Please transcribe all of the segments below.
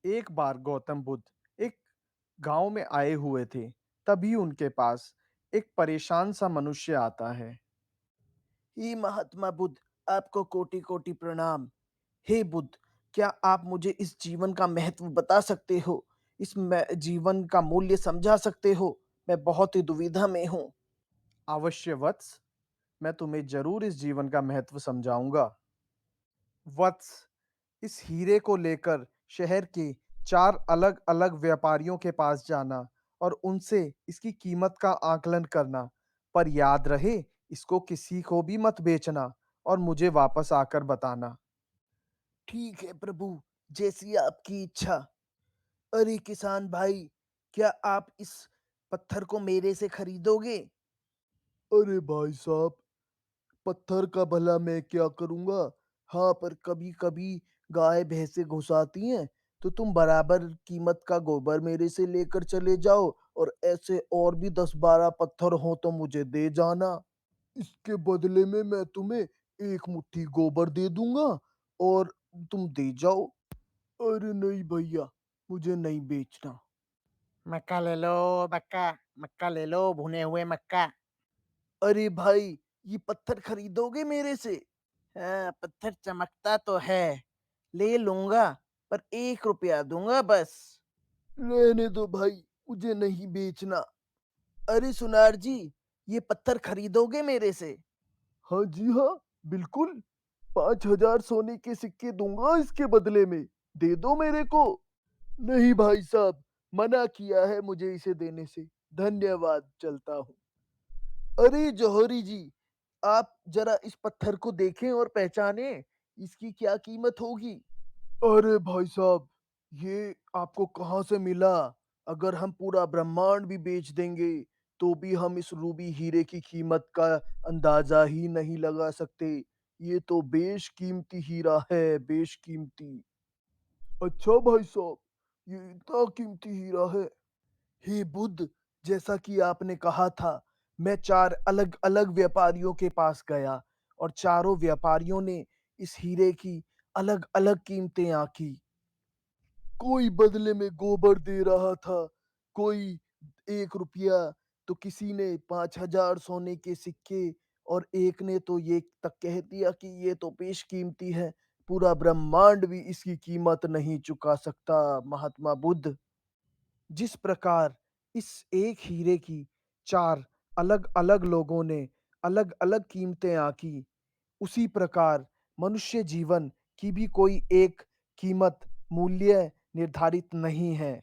एक बार गौतम बुद्ध एक गांव में आए हुए थे। तभी उनके पास एक परेशान सा मनुष्य आता है। हे महात्मा बुद्ध, आपको कोटि कोटि प्रणाम। हे बुद्ध, क्या आप मुझे इस जीवन का महत्व बता सकते हो? जीवन का मूल्य समझा सकते हो? मैं बहुत ही दुविधा में हूँ। अवश्य वत्स, मैं तुम्हें जरूर इस जीवन का महत्व समझाऊंगा। वत्स, इस हीरे को लेकर शहर के 4 अलग-अलग व्यापारियों के पास जाना और उनसे इसकी कीमत का आकलन करना। पर याद रहे, इसको किसी को भी मत बेचना और मुझे वापस आकर बताना। ठीक है प्रभु, जैसी आपकी इच्छा। अरे किसान भाई, क्या आप इस पत्थर को मेरे से खरीदोगे? अरे भाई साहब, पत्थर का भला मैं क्या करूंगा? हाँ, पर कभी कभी गाय भैंसे घुस आती हैं, तो तुम बराबर कीमत का गोबर मेरे से लेकर चले जाओ, और ऐसे और भी 10-12 पत्थर हो तो मुझे दे जाना। इसके बदले में मैं तुम्हें एक मुट्ठी गोबर दे दूंगा, और तुम दे जाओ। अरे नहीं भैया, मुझे नहीं बेचना। मक्का ले लो, मक्का, मक्का ले लो, भुने हुए मक्का। अरे भाई, ये पत्थर खरीदोगे मेरे से? हाँ, पत्थर चमकता तो है, ले लूंगा, पर 1 रुपया दूंगा बस। रहने दो भाई, मुझे नहीं बेचना। अरे सुनार जी, ये पत्थर खरीदोगे मेरे से? हाँ जी हाँ, बिल्कुल। 5,000 सोने के सिक्के दूंगा इसके बदले में। दे दो मेरे को। नहीं भाई साहब, मना किया है मुझे इसे देने से। धन्यवाद, चलता हूँ। अरे जौहरी जी, आप जरा इस पत्थर को देखें और पहचाने, इसकी क्या कीमत होगी? अरे भाई साहब, ये आपको कहाँ से मिला? अगर हम पूरा ब्रह्मांड भी बेच देंगे, तो भी हम इस रूबी हीरे की कीमत का अंदाजा ही नहीं लगा सकते। ये तो बेशकीमती हीरा है, बेशकीमती। अच्छा भाई साहब, ये इतना कीमती हीरा है? हे बुद्ध, जैसा कि आपने कहा था, मैं 4 अलग-अलग व्यापारियों के पास गया, और चारों व्यापारियों ने इस हीरे की अलग-अलग कीमतें आंकी। कोई बदले में गोबर दे रहा था, कोई 1 रुपया, तो किसी ने 5,000 सोने के सिक्के, और एक ने तो ये तक कह दिया कि ये तो बेशकीमती है, पूरा ब्रह्मांड भी इसकी कीमत नहीं चुका सकता, महात्मा बुद्ध। जिस प्रकार इस एक हीरे की 4 अलग-अलग लोगों ने अलग-अलग कीमतें आंकी, उसी प्रकार मनुष्य जीवन की भी कोई एक कीमत, मूल्य निर्धारित नहीं है।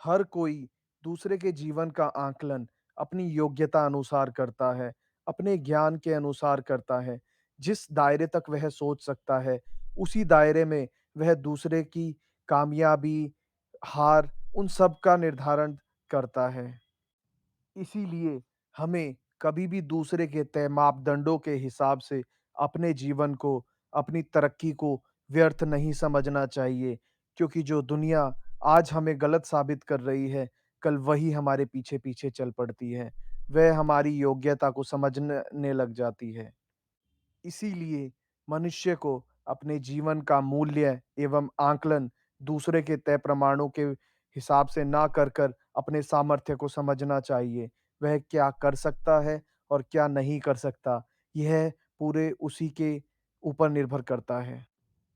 हर कोई दूसरे के जीवन का आकलन अपनी योग्यता अनुसार करता है, अपने ज्ञान के अनुसार करता है। जिस दायरे तक वह सोच सकता है, उसी दायरे में वह दूसरे की कामयाबी, हार, उन सब का निर्धारण करता है। इसीलिए हमें कभी भी दूसरे के तय मापदंडों के हिसाब से अपने जीवन को, अपनी तरक्की को व्यर्थ नहीं समझना चाहिए, क्योंकि जो दुनिया आज हमें गलत साबित कर रही है, कल वही हमारे पीछे-पीछे चल पड़ती है। वह हमारी योग्यता को समझने लग जाती है। इसीलिए मनुष्य को अपने जीवन का मूल्य एवं आकलन दूसरे के तय प्रमाणों के हिसाब से ना कर अपने सामर्थ्य को समझना चाहिए। वह क्या कर सकता है और क्या नहीं कर सकता, यह पूरे उसी के ऊपर निर्भर करता है।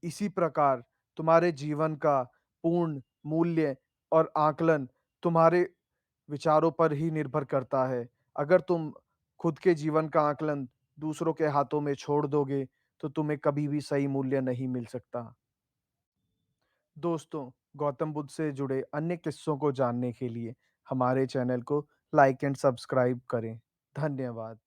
इसी प्रकार तुम्हारे जीवन का पूर्ण मूल्य और आकलन तुम्हारे विचारों पर ही निर्भर करता है। अगर तुम खुद के जीवन का आकलन दूसरों के हाथों में छोड़ दोगे, तो तुम्हें कभी भी सही मूल्य नहीं मिल सकता। दोस्तों, गौतम बुद्ध से जुड़े अन्य किस्सों को जानने के लिए हमारे चैनल को लाइक एंड सब्सक्राइब करें। धन्यवाद।